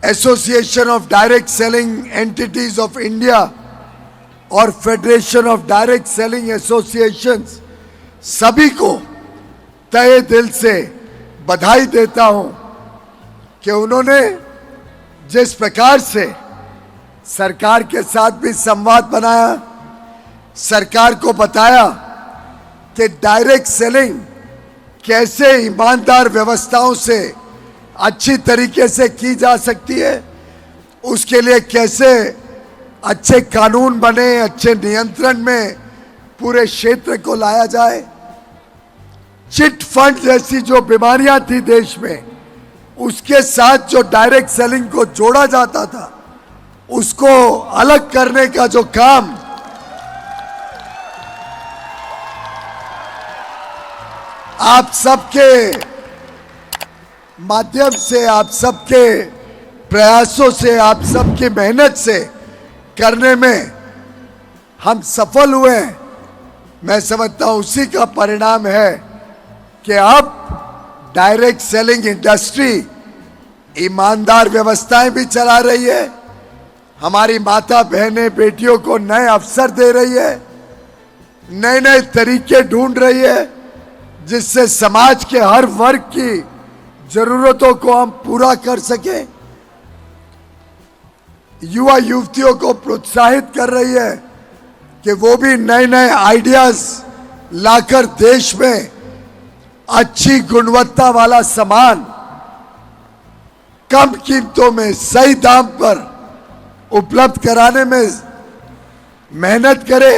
Association of direct selling entities of India और federation of direct selling associations, सभी को तहे दिल से बधाई देता हूं कि उन्होंने जिस प्रकार से सरकार के साथ भी संवाद बनाया, सरकार को बताया कि डायरेक्ट सेलिंग कैसे ईमानदार व्यवस्थाओं से अच्छी तरीके से की जा सकती है, उसके लिए कैसे अच्छे कानून बने, अच्छे नियंत्रण में पूरे क्षेत्र को लाया जाए। चिट फंड जैसी जो बीमारियां थी देश में, उसके साथ जो डायरेक्ट सेलिंग को जोड़ा जाता था, उसको अलग करने का जो काम आप सबके माध्यम से, आप सबके प्रयासों से, आप सबकी मेहनत से करने में हम सफल हुए हैं। मैं समझता हूं उसी का परिणाम है कि अब डायरेक्ट सेलिंग इंडस्ट्री ईमानदार व्यवस्थाएं भी चला रही है, हमारी माता बहनें बेटियों को नए अवसर दे रही है, नए नए तरीके ढूंढ रही है जिससे समाज के हर वर्ग की जरूरतों को हम पूरा कर सकें। युवा युवतियों को प्रोत्साहित कर रही है कि वो भी नए नए आइडियाज लाकर देश में अच्छी गुणवत्ता वाला सामान कम कीमतों में सही दाम पर उपलब्ध कराने में मेहनत करे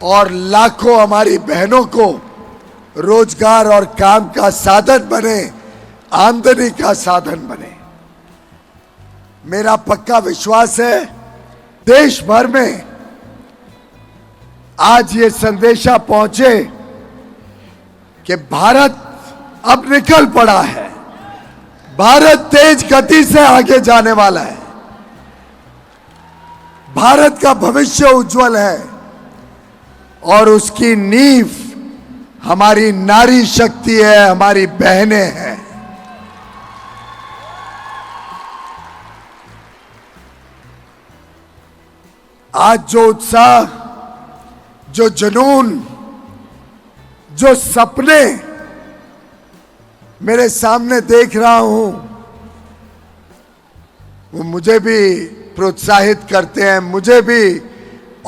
और लाखों हमारी बहनों को रोजगार और काम का साधन बने, आमदनी का साधन बने। मेरा पक्का विश्वास है देश भर में आज ये संदेशा पहुंचे कि भारत अब निकल पड़ा है, भारत तेज गति से आगे जाने वाला है, भारत का भविष्य उज्जवल है और उसकी नींव हमारी नारी शक्ति है, हमारी बहनें हैं। आज जो उत्साह, जो जुनून, जो सपने मेरे सामने देख रहा हूं, वो मुझे भी प्रोत्साहित करते हैं, मुझे भी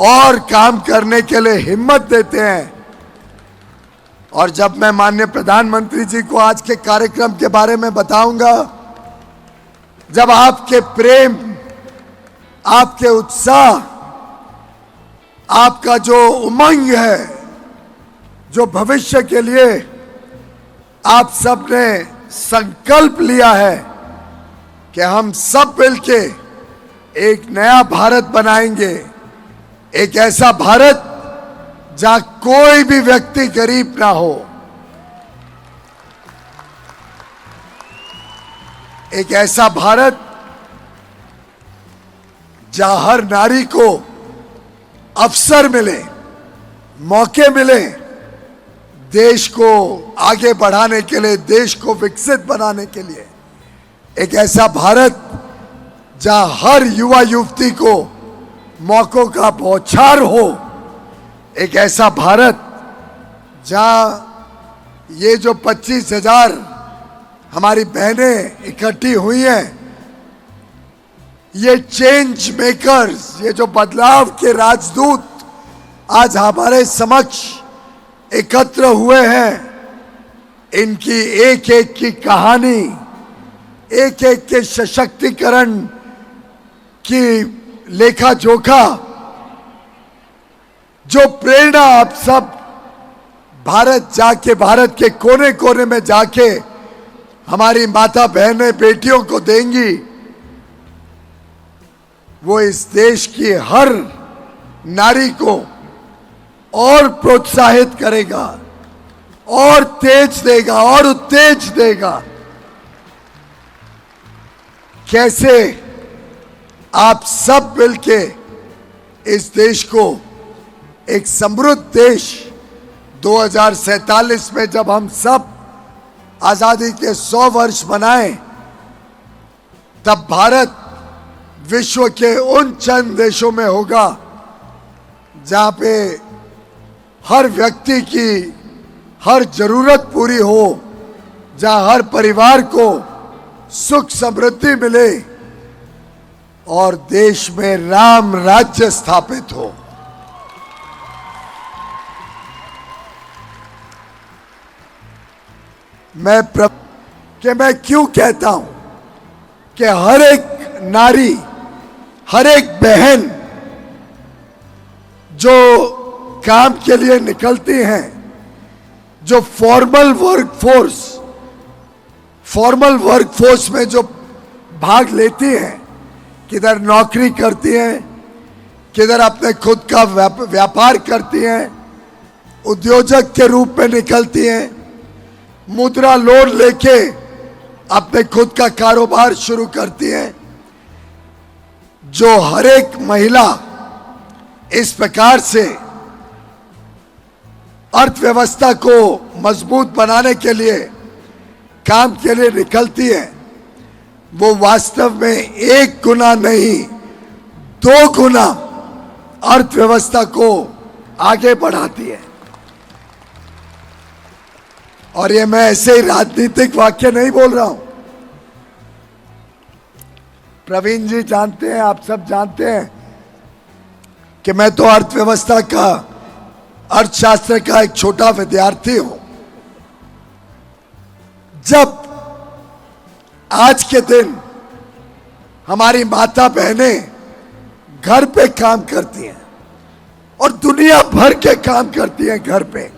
और काम करने के लिए हिम्मत देते हैं। और जब मैं माननीय प्रधानमंत्री जी को आज के कार्यक्रम के बारे में बताऊंगा, जब आपके प्रेम, आपके उत्साह, आपका जो उमंग है, जो भविष्य के लिए आप सब ने संकल्प लिया है कि हम सब मिलके एक नया भारत बनाएंगे, एक ऐसा भारत जहां कोई भी व्यक्ति गरीब ना हो, एक ऐसा भारत जहां हर नारी को अवसर मिले, मौके मिले, देश को आगे बढ़ाने के लिए, देश को विकसित बनाने के लिए। एक ऐसा भारत जहां हर युवा युवती को मौकों का बौछार हो, एक ऐसा भारत जहां ये जो 25,000 हमारी बहनें इकट्ठी हुई हैं, ये चेंज मेकर्स, ये जो बदलाव के राजदूत आज हमारे समक्ष एकत्र हुए हैं, इनकी एक एक की कहानी, एक एक के सशक्तिकरण की लेखा जोखा, जो प्रेरणा आप सब भारत जाके, भारत के कोने कोने में जाके हमारी माता बहनें बेटियों को देंगी, वो इस देश की हर नारी को और प्रोत्साहित करेगा, और तेज देगा, और उत्तेज देगा। कैसे आप सब मिलके इस देश को एक समृद्ध देश 2047 में जब हम सब आजादी के 100 वर्ष मनाएं, तब भारत विश्व के उन चंद देशों में होगा जहां पे हर व्यक्ति की हर जरूरत पूरी हो, जहां हर परिवार को सुख समृद्धि मिले और देश में राम राज्य स्थापित हो। मैं क्यों कहता हूं कि हर एक नारी, हर एक बहन जो काम के लिए निकलती हैं, जो फॉर्मल वर्कफोर्स में जो भाग लेती हैं, किधर नौकरी करती हैं, किधर अपने खुद का व्यापार करती हैं, उद्योजक के रूप में निकलती हैं, मुद्रा लोन लेके अपने खुद का कारोबार शुरू करती हैं। जो हर एक महिला इस प्रकार से अर्थव्यवस्था को मजबूत बनाने के लिए काम के लिए निकलती है, वो वास्तव में 1 गुना नहीं 2 गुना अर्थव्यवस्था को आगे बढ़ाती है। और ये मैं ऐसे ही राजनीतिक वाक्य नहीं बोल रहा हूं। प्रवीण जी जानते हैं, आप सब जानते हैं कि मैं तो अर्थव्यवस्था का, अर्थशास्त्र का एक छोटा विद्यार्थी हूं। जब आज के दिन हमारी माता बहनें घर पे काम करती हैं और दुनिया भर के काम करती हैं घर पे,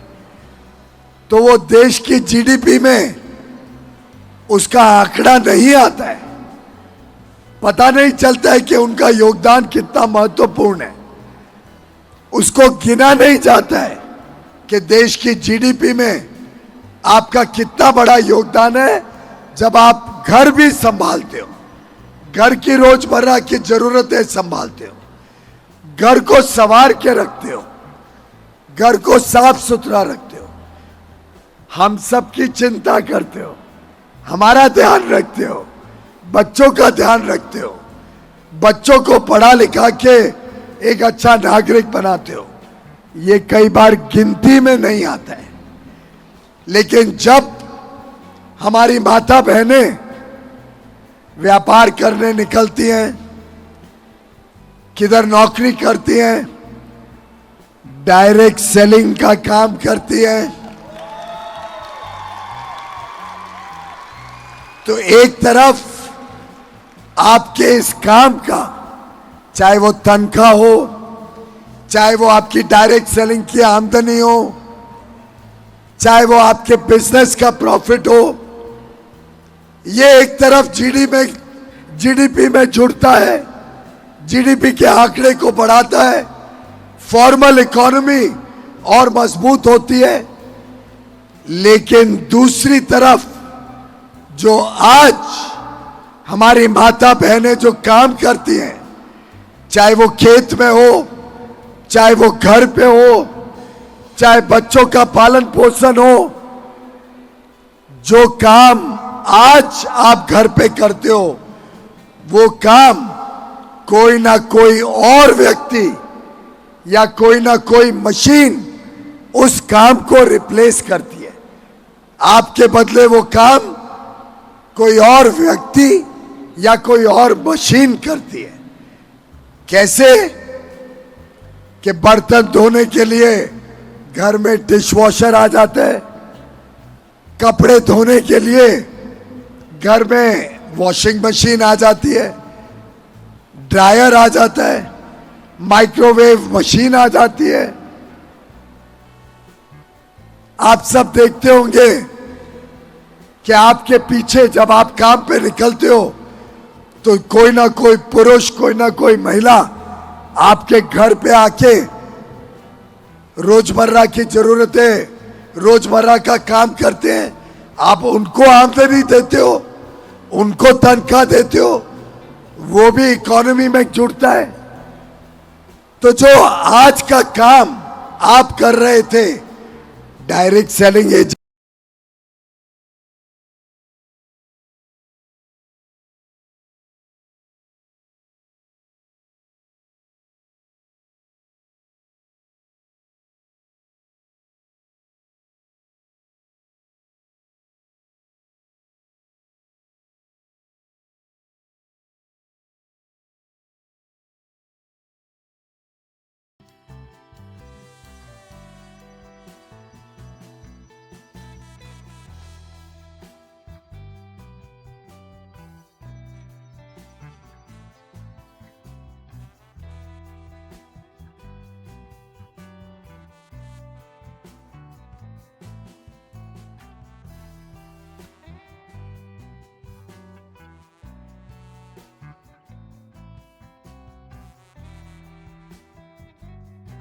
तो वो देश की जीडीपी में उसका आंकड़ा नहीं आता है, पता नहीं चलता है कि उनका योगदान कितना महत्वपूर्ण है। उसको गिना नहीं जाता है कि देश की जीडीपी में आपका कितना बड़ा योगदान है जब आप घर भी संभालते हो, घर की रोजमर्रा की जरूरतें संभालते हो, घर को संवार के रखते हो, घर को साफ सुथरा रखते हो, हम सब की चिंता करते हो, हमारा ध्यान रखते हो, बच्चों का ध्यान रखते हो, बच्चों को पढ़ा लिखा के एक अच्छा नागरिक बनाते हो। ये कई बार गिनती में नहीं आता है, लेकिन जब हमारी माता बहनें व्यापार करने निकलती हैं, किधर नौकरी करती हैं, डायरेक्ट सेलिंग का काम करती हैं, तो एक तरफ आपके इस काम का, चाहे वो तनख्वाह हो, चाहे वो आपकी डायरेक्ट सेलिंग की आमदनी हो, चाहे वो आपके बिजनेस का प्रॉफिट हो, ये एक तरफ जीडीपी में जुड़ता है, जीडीपी के आंकड़े को बढ़ाता है, फॉर्मल इकोनॉमी और मजबूत होती है। लेकिन दूसरी तरफ जो आज हमारी माता बहनें जो काम करती हैं, चाहे वो खेत में हो, चाहे वो घर पे हो, चाहे बच्चों का पालन पोषण हो, जो काम आज आप घर पे करते हो, वो काम कोई ना कोई और व्यक्ति या कोई ना कोई मशीन उस काम को रिप्लेस करती है। आपके बदले वो काम कोई और व्यक्ति या कोई और मशीन करती है। कैसे कि बर्तन धोने के लिए घर में डिशवॉशर आ जाता है, कपड़े धोने के लिए घर में वॉशिंग मशीन आ जाती है, ड्रायर आ जाता है, माइक्रोवेव मशीन आ जाती है। आप सब देखते होंगे कि आपके पीछे जब आप काम पे निकलते हो तो कोई ना कोई पुरुष, कोई ना कोई महिला आपके घर पे आके रोजमर्रा की जरूरतें, रोजमर्रा का काम करते हैं। आप उनको आमदनी देते हो, उनको तनख्वाह देते हो, वो भी इकोनॉमी में जुड़ता है। तो जो आज का काम आप कर रहे थे, डायरेक्ट सेलिंग एजेंट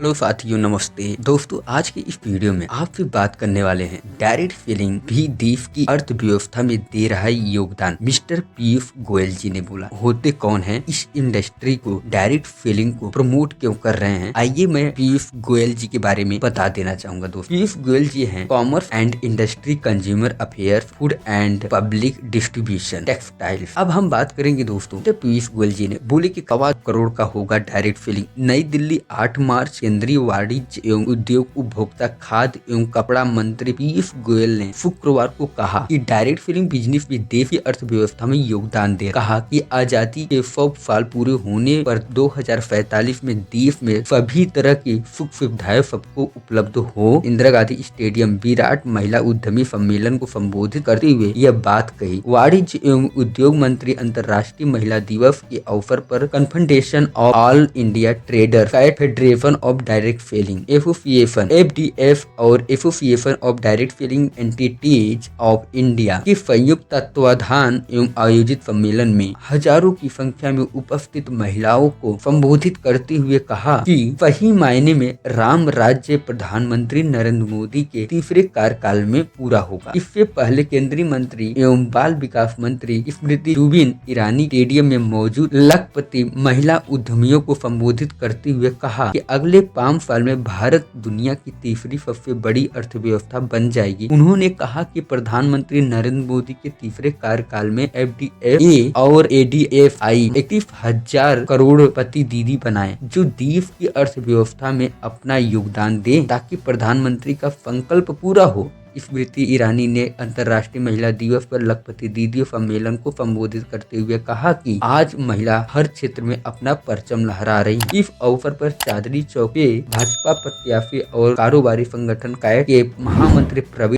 हेलो साथियों, नमस्ते दोस्तों। आज की इस वीडियो में आपसे बात करने वाले हैं डायरेक्ट सेलिंग भी देश की अर्थव्यवस्था में दे रहा है योगदान। मिस्टर पीयूष गोयल जी ने बोला। होते कौन हैं, इस इंडस्ट्री को डायरेक्ट सेलिंग को प्रमोट क्यों कर रहे हैं, आइए मैं पीयूष गोयल जी के बारे में बता देना चाहूंगा। दोस्तों, पीयूष गोयल जी हैं commerce and industry, consumer affairs, food and public distribution, textiles. अब हम बात करेंगे दोस्तों, तो पीयूष गोयल जी ने बोले कि 1.25 करोड़ का होगा डायरेक्ट सेलिंग। नई दिल्ली 8 मार्च। केंद्रीय वाणिज्य एवं उद्योग, उपभोक्ता, खाद्य एवं कपड़ा मंत्री पीयूष गोयल ने शुक्रवार को कहा कि डायरेक्ट सेलिंग बिजनेस भी देश की अर्थव्यवस्था में योगदान दे। कहा कि आजादी के 100 साल पूरे होने पर 2045 में देश में सभी तरह की सुख सुविधाएं सबको उपलब्ध हो। इंदिरा गांधी स्टेडियम विराट महिला उद्यमी सम्मेलन को संबोधित करते हुए यह बात कही। वाणिज्य एवं उद्योग मंत्री अंतर्राष्ट्रीय महिला दिवस के अवसर पर confederation of all India trader federation of direct selling association (FDF) और association of direct selling entities of India के संयुक्त तत्वाधान एवं आयोजित सम्मेलन में हजारों की संख्या में उपस्थित महिलाओं को संबोधित करते हुए कहा कि सही मायने में राम राज्य प्रधानमंत्री नरेंद्र मोदी के तीसरे कार्यकाल में पूरा होगा। इससे पहले केंद्रीय मंत्री एवं बाल विकास मंत्री स्मृति जुबिन ईरानी स्टेडियम में मौजूद लखपति महिला उद्यमियों को संबोधित करते हुए कहा कि अगले 5 साल में भारत दुनिया की तीसरी सबसे बड़ी अर्थव्यवस्था बन जाएगी। उन्होंने कहा कि प्रधानमंत्री नरेंद्र मोदी के तीसरे कार्यकाल में FDF और ADFI 31,000 करोड़पति दीदी बनाए, जो देश की अर्थव्यवस्था में अपना योगदान दे ताकि प्रधानमंत्री का संकल्प पूरा हो। स्मृति ईरानी ने अंतर्राष्ट्रीय महिला दिवस पर लखपति दीदी सम्मेलन को संबोधित करते हुए कहा कि आज महिला हर क्षेत्र में अपना परचम लहरा रही है। इस अवसर पर चांदनी चौक के भाजपा प्रत्याशी और कारोबारी संगठन के महामंत्री प्रवीण